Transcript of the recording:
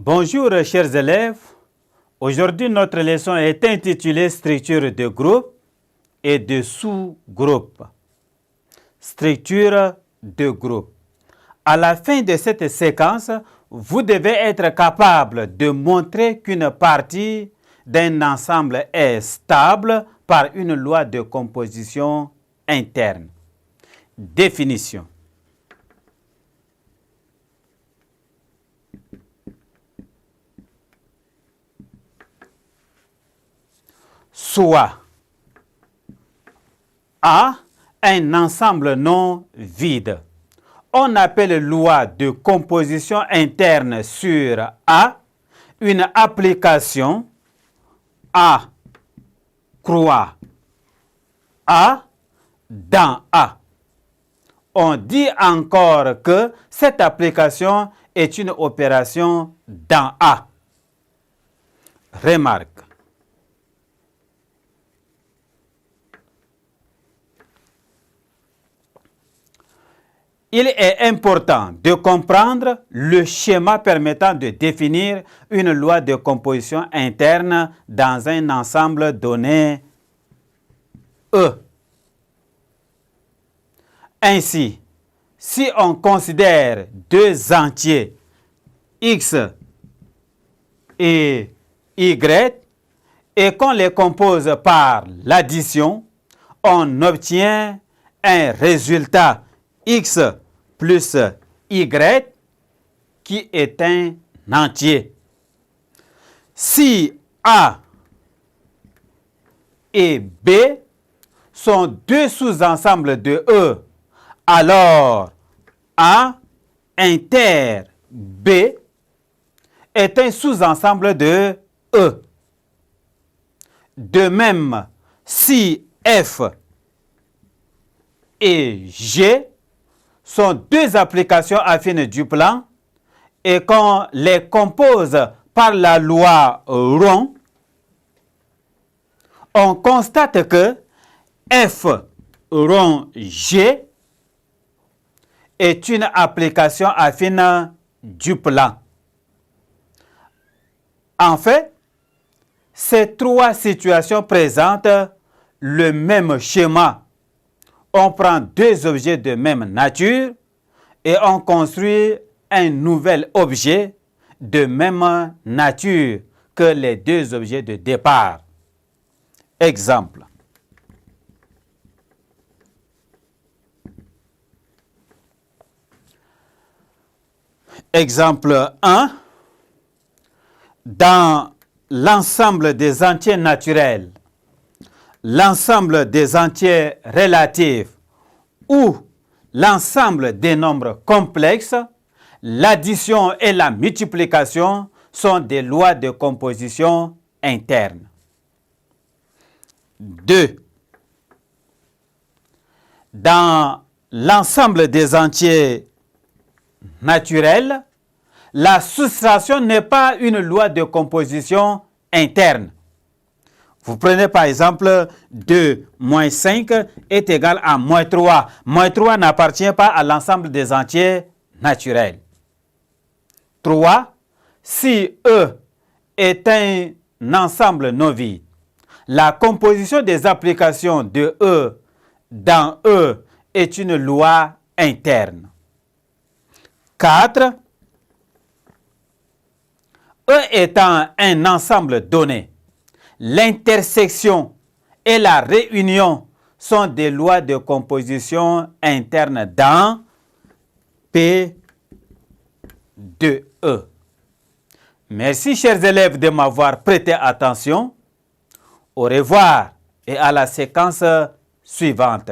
Bonjour chers élèves, aujourd'hui notre leçon est intitulée Structure de groupe et de sous-groupe. Structure de groupe. À la fin de cette séquence, vous devez être capable de montrer qu'une partie d'un ensemble est stable par une loi de composition interne. Définition. Soit A, un ensemble non vide. On appelle loi de composition interne sur A une application A croix A dans A. On dit encore que cette application est une opération dans A. Remarque. Il est important de comprendre le schéma permettant de définir une loi de composition interne dans un ensemble donné E. Ainsi, si on considère deux entiers X et Y et qu'on les compose par l'addition, on obtient un résultat X plus Y qui est un entier. Si A et B sont deux sous-ensembles de E, alors A inter B est un sous-ensemble de E. De même, si F et G sont deux applications affines du plan et qu'on les compose par la loi rond, on constate que F rond G est une application affine du plan. En fait, ces trois situations présentent le même schéma. On prend deux objets de même nature et on construit un nouvel objet de même nature que les deux objets de départ. Exemple. Exemple 1. Dans l'ensemble des entiers naturels, l'ensemble des entiers relatifs ou l'ensemble des nombres complexes, l'addition et la multiplication sont des lois de composition interne. 2. Dans l'ensemble des entiers naturels, la soustraction n'est pas une loi de composition interne. Vous prenez par exemple 2 moins 5 est égal à moins 3. Moins 3 n'appartient pas à l'ensemble des entiers naturels. 3. Si E est un ensemble non vide, la composition des applications de E dans E est une loi interne. 4. E étant un ensemble donné, l'intersection et la réunion sont des lois de composition interne dans P de E. Merci chers élèves de m'avoir prêté attention. Au revoir et à la séquence suivante.